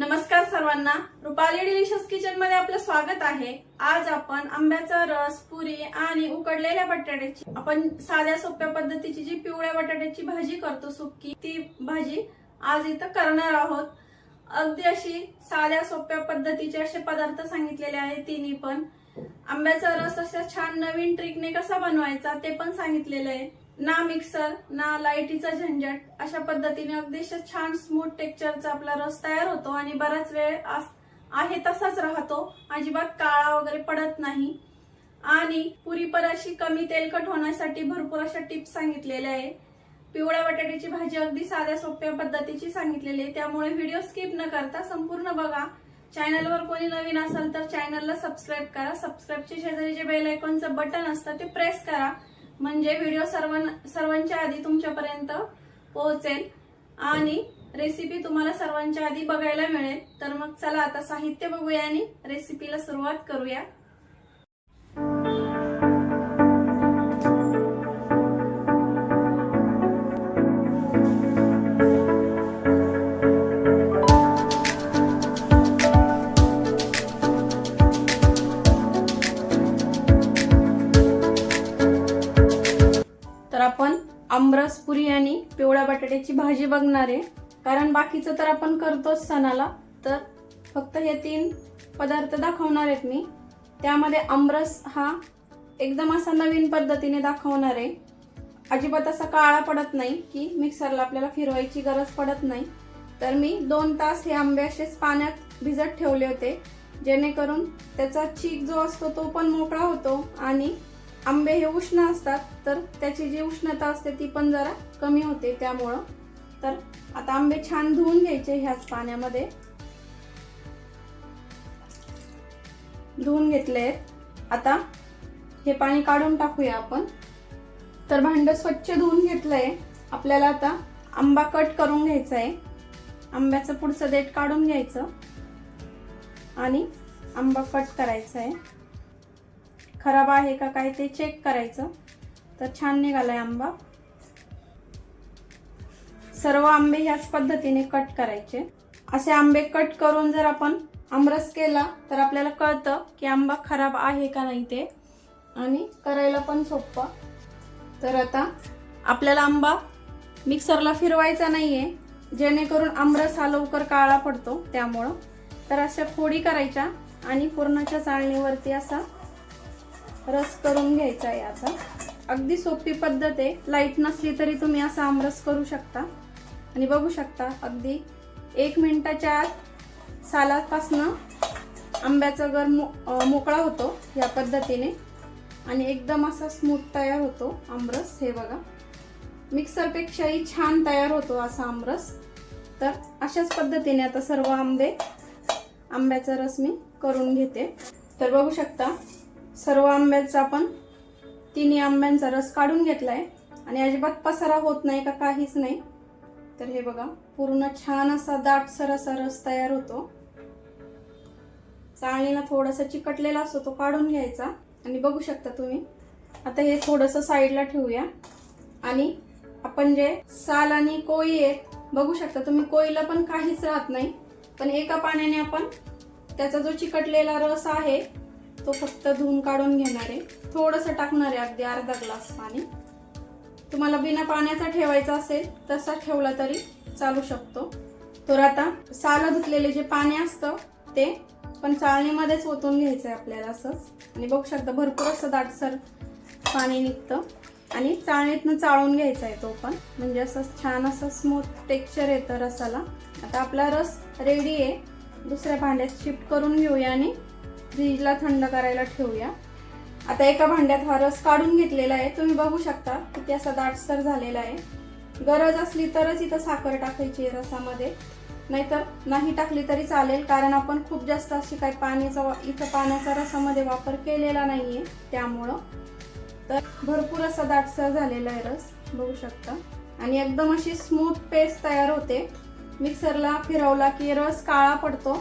नमस्कार सर्वांना, Rupali delicious kitchen मध्ये आपलं स्वागत आहे। आज आपण आंब्याचा रस, पुरी आणि उकडलेल्या बटाट्याची आपण साध्या सोप्या पद्धतीची जी पिवळ्या बटाट्याची भाजी करतो सुक्की, ती भाजी आज इथं करणार आहोत। अगदी अशी साध्या सोप्या पद्धतीचे असे पदार्थ सांगितलेले आहेत तिन्ही पण। आंब्याचा रस अशा छान नवीन ट्रिकने कसा बनवायचा ते पण सांगितलेलं आहे। ना मिक्सर ना लाईटीचा झंझट, अशा पद्धतीने अगदी छान स्मूथ टेक्स्चरचा आपला रस तयार होतो आणि बराच वेळ आहे तसाच राहतो, अजिबात काळा वगैरे पडत नाही। आणि पुरी पण अशी कमी तेलकट होण्यासाठी भरपूर अशा टिप्स सांगितलेल्या आहे। पिवळ्या बटाट्याची भाजी अगदी साध्या सोप्या पद्धतीची सांगितलेली आहे, त्यामुळे व्हिडिओ स्किप न करता संपूर्ण बघा। चॅनलवर कोणी नवीन असेल तर चॅनलला सबस्क्राईब करा। सबस्क्राईबच्या शेजारी जे बेल आयकॉनचं बटन असतं ते प्रेस करा, म्हणजे व्हिडिओ सर्वांच्या आधी तुमच्यापर्यंत पोहोचेल आणि रेसिपी तुम्हाला सर्वांच्या आधी बघायला मिळेल। तर मग चला आता साहित्य बघूया आणि रेसिपीला सुरुवात करूया। आपण आमरस, पुरी आणि पिवळ्या बटाट्याची भाजी बघणार आहे, कारण बाकीचं तर आपण करतोच सणाला। तर फक्त हे तीन पदार्थ दाखवणार आहेत मी। त्यामध्ये आमरस हा एकदम असा नवीन पद्धतीने दाखवणार आहे, अजिबात असा काळा पडत नाही की मिक्सरला आपल्याला फिरवायची गरज पडत नाही। तर मी 2 तास हे आंबे असेच पाण्यात भिजत ठेवले होते, जेणेकरून त्याचा चीक जो असतो तो पण मोकळा होतो आणि आंबे हे उष्ण असतात, तर त्याची जी उष्णता असते ती पण जरा कमी होते त्यामुळं। तर आता आंबे छान धुवून घ्यायचे ह्याच पाण्यामध्ये। धुवून घेतलेत, आता हे पाणी काढून टाकूया आपण। तर भांडं स्वच्छ धुवून घेतलंय। आपल्याला आता आंबा कट करून घ्यायचा आहे। आंब्याचं पुढचं देठ काढून घ्यायचं आणि आंबा कट करायचा आहे। खराब आहे का काय ते चेक करायचं। तर छान निघालाय आंबा। सर्व आंबे ह्याच पद्धतीने कट करायचे। असे आंबे कट करून जर आपण आमरस केला तर आपल्याला कळतं की आंबा खराब आहे का नाही ते, आणि करायला पण सोपं। तर आता आपल्याला आंबा मिक्सरला फिरवायचा नाहीये, जेणेकरून आमरस हा लवकर काळा पडतो त्यामुळं। तर अशा फोडी करायच्या आणि पूर्णाच्या चाळणीवरती असा रस करून घ्यायचा आहे याचा। अगदी सोपी पद्धत आहे, लाईट नसली तरी तुम्ही असा आमरस करू शकता। आणि बघू शकता अगदी 1 मिनिटाच्या आत सालापासनं आंब्याचा गर मोकळा होतो या पद्धतीने, आणि एकदम असा स्मूथ तयार होतो आमरस। हे बघा, मिक्सरपेक्षाही छान तयार होतो असा आमरस। तर अशाच पद्धतीने आता सर्व आंब्याचा रस मी करून घेते। तर बघू शकता सर्व आंब्याचा आपण तिन्ही आंब्यांचा रस काढून घेतलाय आणि अजिबात पसारा होत नाही का काहीच नाही। तर हे बघा, पूर्ण छान असा दाटसर असा रस तयार होतो। चाळणीला थोडासा चिकटलेला असतो तो काढून घ्यायचा। आणि बघू शकता तुम्ही, आता हे थोडंसं साईडला ठेवूया। आणि आपण जे साल आणि कोळी आहेत, बघू शकता तुम्ही, कोळीला पण काहीच राहत नाही, पण एका पाण्याने आपण त्याचा जो चिकटलेला रस आहे तो फक्त धुवून काढून घेणार आहे। थोडंसं टाकणार आहे, अगदी अर्धा ग्लास पाणी। तुम्हाला बिना पाण्याचा ठेवायचा असेल तसा ठेवला तरी चालू शकतो। तर आता साल धुतलेले जे पाणी असतं ते पण चाळणीमध्येच ओतून घ्यायचं आहे आपल्याला असंच। आणि बघू शकता भरपूर असं दाटसर पाणी निघतं आणि चाळणीतनं चाळून घ्यायचा आहे तो पण, म्हणजे असं छान असं स्मूथ टेक्स्चर येतं रसाला। आता आपला रस रेडी आहे, दुसऱ्या भांड्यात शिफ्ट करून घेऊया आणि फ्रीजला थंड करायला ठेवूया। आता एका भांड्यात हा रस काढून घेतलेला आहे, तुम्ही बघू शकता किती असा दाटसर झालेला आहे। गरज असली तरच इथं साखर टाकायची आहे रसामध्ये, नाहीतर नाही टाकली तरी चालेल, कारण आपण खूप जास्त अशी काय पाण्याचा रसामध्ये वापर केलेला नाहीये त्यामुळं। तर भरपूर असा दाटसर झालेला आहे रस, बघू शकता। आणि एकदम अशी स्मूथ पेस्ट तयार होते। मिक्सरला फिरवला की रस काळा पडतो,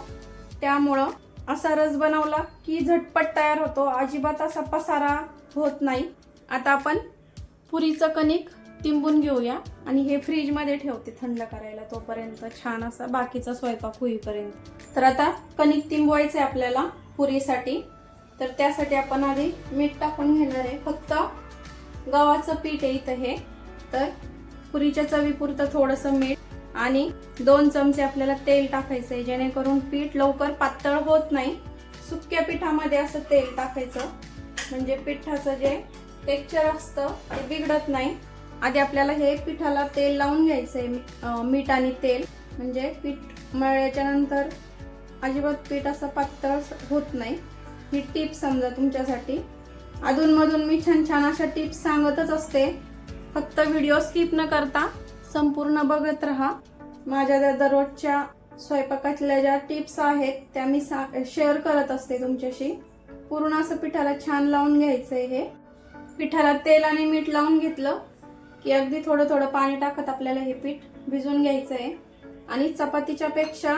त्यामुळं असा रस बनवला की झटपट तयार होतो, अजिबात असा पसारा होत नाही। आता आपण पुरीचं कणिक तिंबून घेऊया आणि हे फ्रीजमध्ये ठेवते थंड करायला तोपर्यंत, छान असा बाकीचा स्वयंपाक होईपर्यंत. तर आता कणिक तिंबवायचं आहे आपल्याला पुरीसाठी. तर त्यासाठी आपण आधी मीठ टाकून घेणार आहे. फक्त गव्हाचं पीठ आहे इथं हे. तर पुरीच्या चवीपुरतं थोडंसं मीठ आणि 2 चमचे आपल्याला तेल टाकायचं आहे, जेणेकरून पीठ लवकर पातळ होत नाही. सुक्या पिठामध्ये असं तेल टाकायचं, म्हणजे पिठाचं जे टेक्स्चर असतं ते बिघडत नाही. आधी आपल्याला हे पिठाला तेल लावून घ्यायचं आहे, मीठ आणि तेल, म्हणजे पीठ मळल्याच्या नंतर अजिबात पीठ असं पातळ होत नाही. ही टिप समजा तुमच्यासाठी. अधूनमधून मी छान छान अशा टिप्स सांगतच असते, फक्त व्हिडिओ स्किप न करता संपूर्ण बघत राहा. माझ्या त्या दररोजच्या स्वयंपाकातल्या ज्या टिप्स आहेत त्या मी शेअर करत असते तुमच्याशी. पूर्ण असं पिठाला छान लावून घ्यायचंय. हे पिठाला तेल आणि मीठ लावून घेतलं की अगदी थोडं थोडं पाणी टाकत आपल्याला हे पीठ भिजवून घ्यायचं आहे. आणि चपातीच्या पेक्षा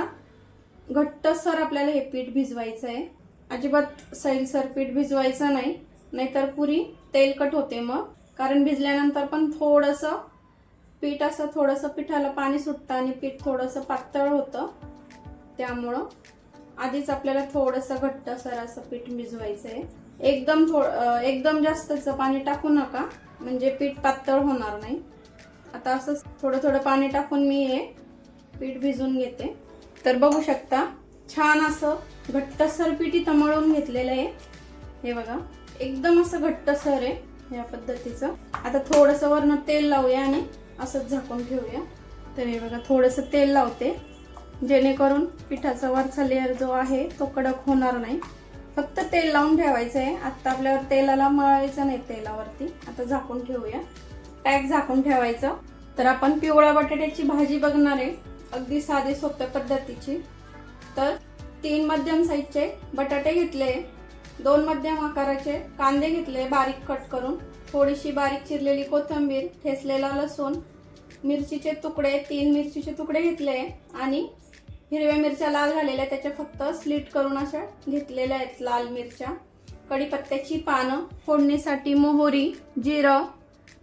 घट्टसर आपल्याला हे पीठ भिजवायचं आहे. अजिबात सैलसर पीठ भिजवायचं नाही, नाहीतर पुरी तेलकट होते मग. कारण भिजल्यानंतर पण थोडंसं पीठ असं थोडंसं पिठाला पाणी सुटतं आणि पीठ थोडंसं पातळ होतं. त्यामुळं आधीच आपल्याला थोडंसं घट्टसर असं पीठ भिजवायचं आहे. एकदम जास्तच पाणी टाकू नका, म्हणजे पीठ पातळ होणार नाही. आता असं थोडं थोडं पाणी टाकून मी हे पीठ भिजवून घेते. तर बघू शकता छान असं घट्टसर पीठ इथं मळून घेतलेलं आहे. हे बघा एकदम असं घट्टसर आहे या पद्धतीचं. आता थोडंसं वरनं तेल लावूया आणि असंच झाकून ठेवूया. तर हे बघा थोडंसं तेल लावते, जेणेकरून पिठाचा वरचा लेअर जो आहे तो कडक होणार नाही. फक्त तेल लावून ठेवायचं आहे. आता आपल्यावर तेलाला मळायचं नाही तेलावरती. आता झाकून ठेवूया, पॅक झाकून ठेवायचं. तर आपण पिवळ्या बटाट्याची भाजी बघणार आहे, अगदी साधी सोप्या पद्धतीची. तर 3 मध्यम साईजचे बटाटे घेतले, 2 मध्यम आकाराचे कांदे घेतले बारीक कट करून, थोडीशी बारीक चिरलेली कोथिंबीर, ठेचलेला लसूण, मिरचीचे तुकडे 3 मिरचीचे तुकडे घेतले आणि हिरव्या मिरच्या लाल झालेल्या त्याच्या फक्त स्लिट करून अशा घेतलेल्या आहेत लाल मिरच्या. कढीपत्त्याची पानं, फोडणीसाठी मोहरी, जिरं,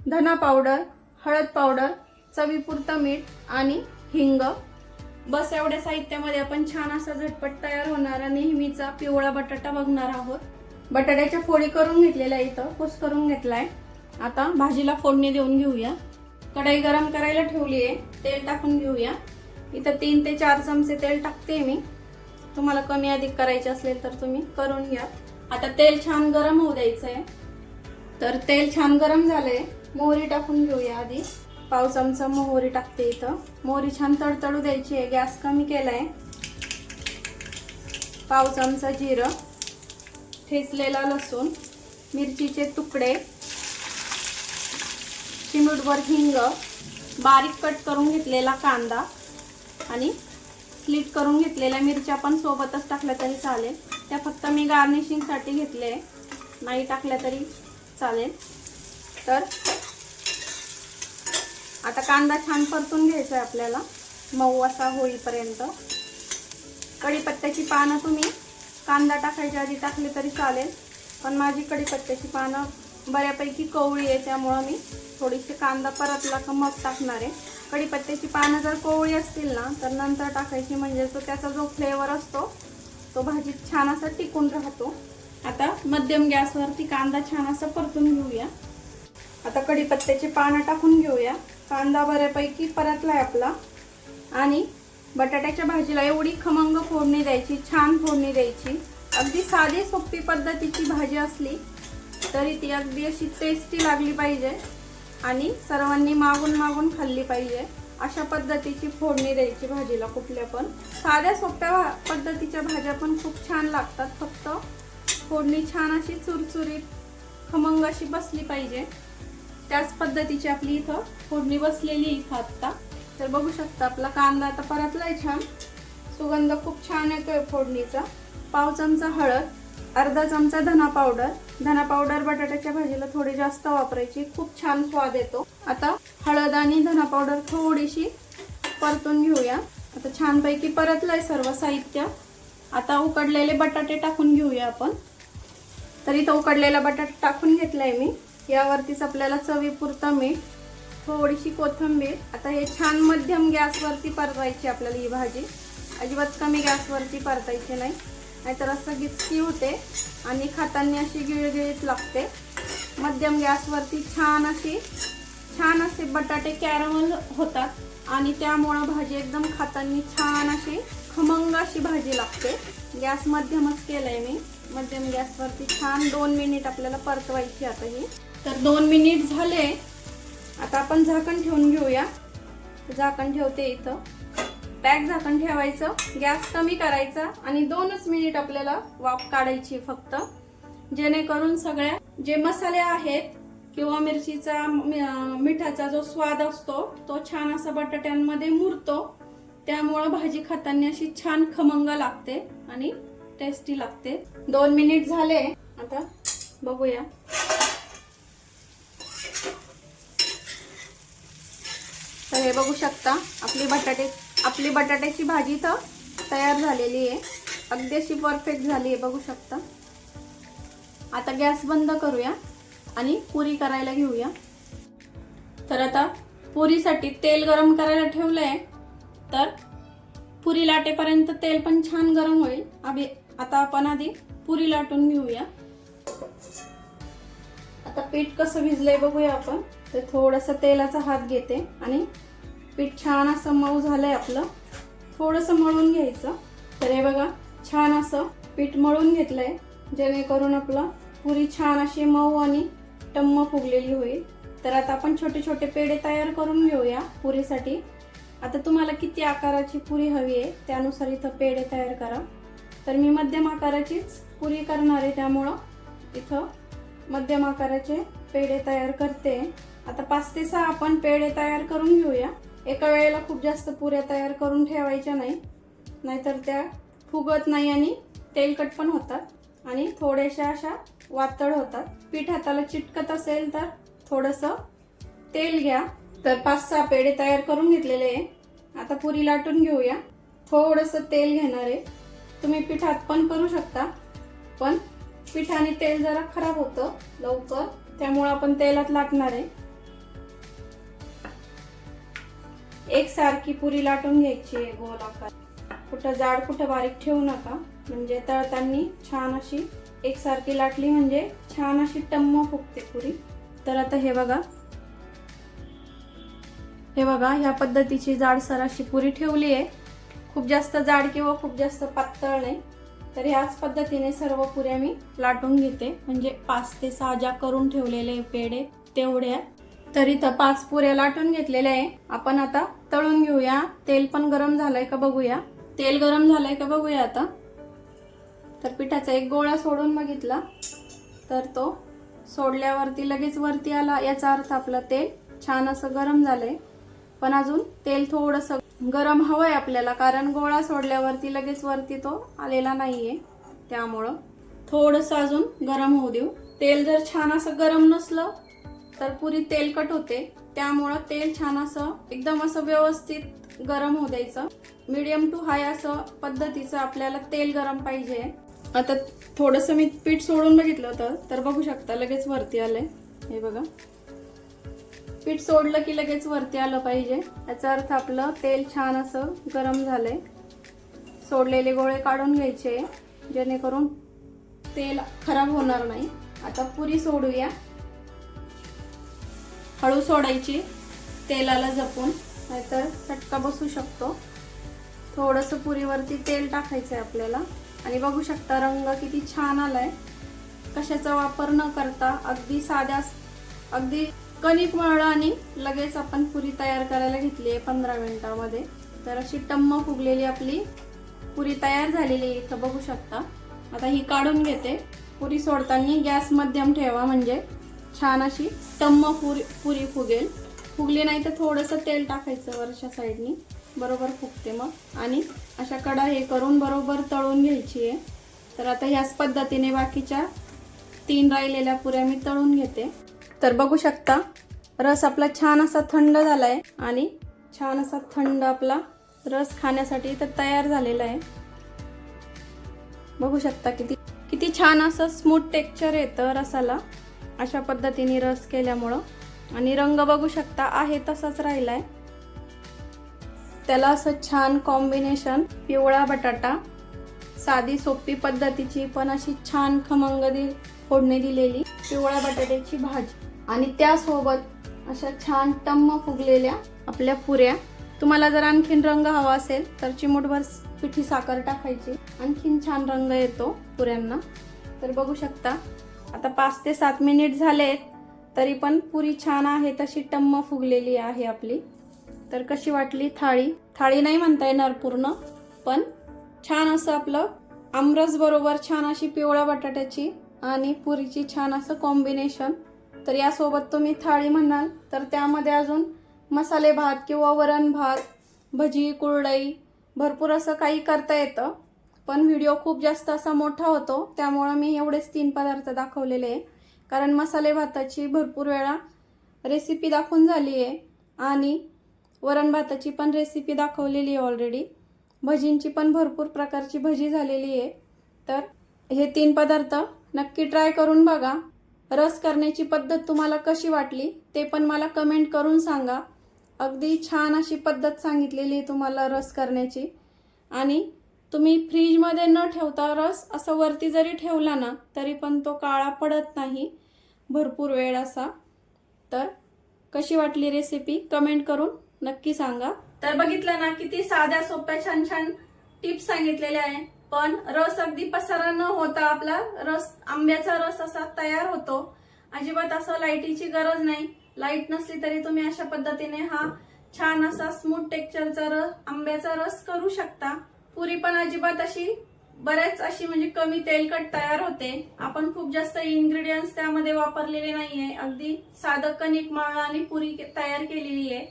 धना पावडर, हळद पावडर, चवीपुरतं मीठ आणि हिंग. बस एवढ्या साहित्यामध्ये आपण छान असा झटपट तयार होणारा नेहमीचा पिवळा बटाटा बघणार आहोत. बटाट्याच्या फोडी करून घेतलेल्या इथं कुस करून घेतलाय. आता भाजीला फोडणी देऊन घेऊया. कढई गरम करायला ठेवली आहे, तेल टाकून घेऊया. इथं 3 ते 4 चमचे तेल टाकते मी. तुम्हाला कमी अधिक करायचे असेल तर तुम्ही करून घ्या. आता तेल छान गरम होऊ द्यायचं आहे. तर तेल छान गरम झालंय, मोहरी टाकून घेऊया. आधी पाव चमचा मोहरी टाकते इथं. मोहरी छान तडतडू द्यायची आहे, गॅस कमी केलाय. पाव चमचा जिरं, ठेचलेला लसूण, मिरचीचे तुकडे, चिमूटभर हिंग, बारीक कट करून घेतलेला कांदा आणि स्लिट करून घेतलेल्या मिरच्या पण सोबतच टाकल्या तरी चालेल. त्या फक्त मी गार्निशिंगसाठी घेतले, नाही टाकल्या तरी चालेल. तर आता कांदा छान परतून घ्यायचा आहे आपल्याला, मऊ असा होईपर्यंत. कढीपत्त्याची पानं तुम्ही कांदा टाकायच्या आधी टाकली तरी चालेल, पण माझी कढीपत्त्याची पानं बऱ्यापैकी कवळी आहे, त्यामुळं मी थोडीशी कांदा परतला का मग टाकणार आहे. कढीपत्त्याची पानं जर कोवळी असतील ना तर नंतर टाकायची, म्हणजे तो त्याचा जो फ्लेवर असतो तो भाजीत छान असा टिकून राहतो. आता मध्यम गॅसवरती कांदा छान असा परतून घेऊया. आता कढीपत्त्याची पानं टाकून घेऊया. कांदा बऱ्यापैकी परतलाय आपला आणि बटाट्याच्या भाजीला एवढी खमंग फोडणी द्यायची, छान फोडणी द्यायची. अगदी साधी सोपी पद्धतीची भाजी असली तरी ती अगदी अशी टेस्टी लागली पाहिजे आणि सर्वांनी मागून मागून खाल्ली पाहिजे. अशा पद्धतीची फोडणी द्यायची भाजीला. कुठल्या पण साध्या सोप्या पद्धतीच्या भाज्या पण खूप छान लागतात, फक्त फोडणी छान अशी चुरचुरीत खमंग अशी बसली पाहिजे. त्याच पद्धतीची आपली इथं फोडणी बसलेली इथं आत्ता. तर बघू शकता आपला कांदा आता परतलाय छान, सुगंध खूप छान येतोय फोडणीचा. पाव चमचा हळद, अर्धा चमचा धना पावडर. धना पावडर बटाट्याच्या भाजीला थोडी जास्त वापरायची, खूप छान स्वाद येतो. आता हळद आणि धना पावडर थोडीशी परतून घेऊया. आता छानपैकी परतलंय सर्व साहित्य. आता उकडलेले बटाटे टाकून घेऊया आपण. तर इथं उकडलेला बटाटा टाकून घेतलाय मी. यावरतीच आपल्याला चवीपुरतं मीठ थोडीशी कोथिंबीर. आता हे छान मध्यम गॅसवरती परतायची आपल्याला ही भाजी. अजिबात कमी गॅसवरती परतायची नाही, नाहीतर असं गिचकी होते आणि खाताना अशी गिळगिळीत लागते. मध्यम गॅसवरती छान असे बटाटे कॅरमल होतात आणि त्यामुळे भाजी एकदम खाताना छान अशी खमंग अशी भाजी लागते. गॅस मध्यमच केलाय मी. मध्यम गॅसवरती छान 2 मिनिट आपल्याला परतवायची. आता ही तर 2 मिनिट झाले. आता आपण झाकण ठेवून घेऊया. झाकण ठेवते इथं. पॅक झाकण ठेवायचं, गॅस कमी करायचा आणि 2च मिनिट आपल्याला वाफ काढायची फक्त, जेणेकरून सगळ्या जे मसाले आहेत किंवा मिरचीचा मिठाचा जो स्वाद असतो तो छान असा बटाट्यांमध्ये मुरतो. त्यामुळे भाजी खाताना अशी छान खमंग लागते आणि टेस्टी लागते. 2 मिनिट झाले. आता बघूया. तर हे बघू शकता आपली बटाट्याची भाजी तर तयार झालेली आहे. अगदी अशी परफेक्ट झाली आहे, बघू शकता. आता गॅस बंद करूया आणि पुरी करायला घेऊया. तर आता पुरीसाठी तेल गरम करायला ठेवलंय. तर पुरी लाटेपर्यंत तेल पण छान गरम होईल. आता आपण आधी पुरी लाटून घेऊया. आता पीठ कसं भिजलंय बघूया आपण. तर थोडंसं तेलाचा हात घेते आणि पीठ छान असं मऊ झालंय आपलं. थोडंसं मळून घ्यायचं. तर हे बघा छान असं पीठ मळून घेतलंय, जेणेकरून आपलं पुरी छान अशी मऊ आणि टम्म फुगलेली होईल. तर आता आपण छोटे छोटे पेढे तयार करून घेऊया पुरीसाठी. आता तुम्हाला किती आकाराची पुरी हवी आहे त्यानुसार इथं पेढे तयार करा. तर मी मध्यम आकाराचीच पुरी करणार आहे, त्यामुळं इथं मध्यम आकाराचे पेढे तयार करते. आता 5 ते 6 आपण पेढे तयार करून घेऊया. एका वेळेला खूप जास्त पुऱ्या तयार करून ठेवायच्या नाही, नाहीतर त्या फुगत नाही आणि तेलकट पण होतात आणि थोड्याशा अशा वातळ होतात. पीठ हाताला चिटकत असेल तर थोडंसं तेल घ्या. तर 5-6 पेढे तयार करून घेतलेले आहे. आता पुरी लाटून घेऊया. थोडंसं तेल घेणार आहे. तुम्ही पिठात पण करू शकता, पण पिठाने तेल जरा खराब होतं लवकर, त्यामुळे आपण तेलात लाटणार आहे. एकसारखी पुरी लाटून घ्यायची आहे गोल आकार. कुठं जाड कुठं बारीक ठेवू नका, म्हणजे तळताना छान अशी एकसारखी लाटली म्हणजे छान अशी टम्म फुगते पुरी. तर आता हे बघा ह्या पद्धतीची जाडसर अशी पुरी ठेवली आहे. खूप जास्त जाड किंवा खूप जास्त पातळ नाही. तर ह्याच पद्धतीने सर्व पुऱ्या मी लाटून घेते, म्हणजे 5 ते 6 ज्या करून ठेवलेले पेढे तेवढ्या. तर इथं 5 पुऱ्या लाटून घेतलेल्या आहे. आपण आता तळून घेऊया. तेल पण गरम झालंय का बघूया. तेल गरम झालंय का बघूया आता. तर पिठाचा एक गोळा सोडून बघितला तर तो सोडल्यावरती लगेच वरती आला, याचा अर्थ आपलं तेल छान असं गरम झालंय. पण अजून तेल थोडंसं गरम हवंय आपल्याला, कारण गोळा सोडल्यावरती लगेच वरती तो आलेला नाहीये. त्यामुळं थोडंसं अजून गरम होऊ देऊ. तेल जर छान असं गरम नसलं तर पुरी तेलकट होते. त्यामुळं तेल छान असं एकदम असं व्यवस्थित गरम होऊ द्यायचं. मीडियम टू हाय असं पद्धतीचं आपल्याला तेल गरम पाहिजे. आता थोडंसं मी पीठ सोडून बघितलं होतं, तर बघू शकता लगेच वरती आलंय. हे बघा, पीठ सोडलं की लगेच वरती आलं पाहिजे, याचा अर्थ आपलं तेल छान असं गरम झालंय. सोडलेले गोळे काढून घ्यायचे जेणेकरून तेल खराब होणार नाही. आता पुरी सोडूया. हळू सोडायची, तेलाला जपून, नाहीतर चटका बसू शकतो. थोडंसं पुरीवरती तेल टाकायचंय आपल्याला. आणि बघू शकता रंग किती छान आलाय. कशाचा वापर न करता अगदी साध्या, अगदी कणिक मळलं आणि लगेच आपण पुरी तयार करायला घेतली आहे 15 मिनिटांमध्ये. तर अशी टम्म फुगलेली आपली पुरी तयार झालेली आहे. इथं बघू शकता. आता ही काढून घेते. पुरी सोडताना गॅस मध्यम ठेवा, म्हणजे छान अशी टम्म पुरी फुगेल. फुगली नाही तर थोडंसं तेल टाकायचं वरच्या साईडनी, बरोबर फुगते मग. आणि अशा कडा हे करून बरोबर तळून घ्यायची आहे. तर आता ह्याच पद्धतीने बाकीच्या 3 राहिलेल्या पुऱ्या मी तळून घेते. तर बघू शकता रस आपला छान असा थंड झालाय आणि छान असा थंड आपला रस खाण्यासाठी तर तयार झालेला आहे. बघू शकता किती छान असं स्मूथ टेक्स्चर येतं रसाला अशा पद्धतीने रस केल्यामुळं. आणि रंग बघू शकता आहे तसाच राहिलाय. त्याला असं छान कॉम्बिनेशन, पिवळा बटाटा, साधी सोपी पद्धतीची पण अशी छान खमंग फोडणी दिलेली पिवळ्या बटाट्याची भाजी आणि त्यासोबत अशा छान टम्म फुगलेल्या आपल्या पुऱ्या. तुम्हाला जर आणखीन रंग हवा असेल तर चिमूटभर पिठी साखर टाकायची, आणखीन छान रंग येतो पुऱ्यांना. तर बघू शकता आता 5 ते 7 मिनिट झालेत तरी पण पुरी छान आहे तशी टम्म फुगलेली आहे आपली. तर कशी वाटली थाळी? थाळी नाही म्हणता येणार पूर्ण, पण छान असं आपलं आमरस बरोबर छान अशी पिवळ्या बटाट्याची आणि पुरीची छान असं कॉम्बिनेशन. तर यासोबत तुम्ही थाळी म्हणाल तर त्यामध्ये अजून मसाले भात किंवा वरण भात, भजी, कुरडई भरपूर असं काही करता येतं. पण व्हिडिओ खूप जास्त असा मोठा होतो त्यामुळं मी एवढेच 3 पदार्थ दाखवलेले आहे. कारण मसाले भाताची भरपूर वेळा रेसिपी दाखवून झाली आहे आणि वरण भाताची पण रेसिपी दाखवलेली आहे ऑलरेडी. भजींची पण भरपूर प्रकारची भजी झालेली आहे. तर हे 3 पदार्थ नक्की ट्राय करून बघा. रस करण्याची पद्धत तुम्हाला कशी वाटली ते पण मला कमेंट करून सांगा. अगदी छान अशी पद्धत सांगितलेली आहे तुम्हाला रस करण्याची. आणि तुम्ही फ्रीजमध्ये न ठेवता रस असं वरती जरी ठेवला ना तरी पण तो काळा पडत नाही भरपूर वेळ असा. तर कशी वाटली रेसिपी कमेंट करून नक्की सांगा. तर बघितलं ना किती साध्या सोप्या छान छान टिप्स सांगितलेल्या आहे. पण रस अगदी पसारा न होता आपला रस, आंब्याचा रस असा तयार होतो. अजिबात असं लाईटीची गरज नाही. लाईट नसली तरी तुम्ही अशा पद्धतीने हा छान असा स्मूथ टेक्स्चरचा रस, आंब्याचा रस करू शकता. पुरी पण अजिबात अशी बऱ्याच अशी म्हणजे कमी तेलकट तयार होते. आपण खूप जास्त इन्ग्रेडियंट्स त्यामध्ये वापरलेले नाहीये. अगदी साधं कणिक मळलं आणि पुरी तयार केलेली आहे.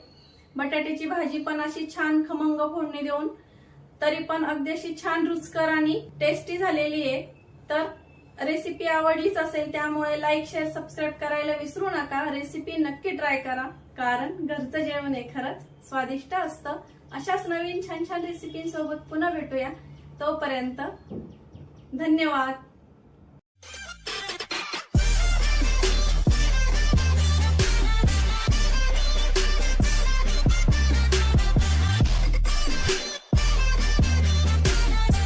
बटाट्याची भाजी पण अशी छान खमंग फोडणी देऊन तरी पण अगदी अशी छान रुचकर आणि टेस्टी झालेली आहे. तर रेसिपी आवडलीच असेल त्यामुळे लाईक, शेअर, सबस्क्राईब करायला विसरू नका. रेसिपी नक्की ट्राय करा कारण घरचं जेवण हे खरंच स्वादिष्ट असतं. अशाच नवीन छान छान रेसिपींसोबत पुन्हा भेटूया. तोपर्यंत धन्यवाद.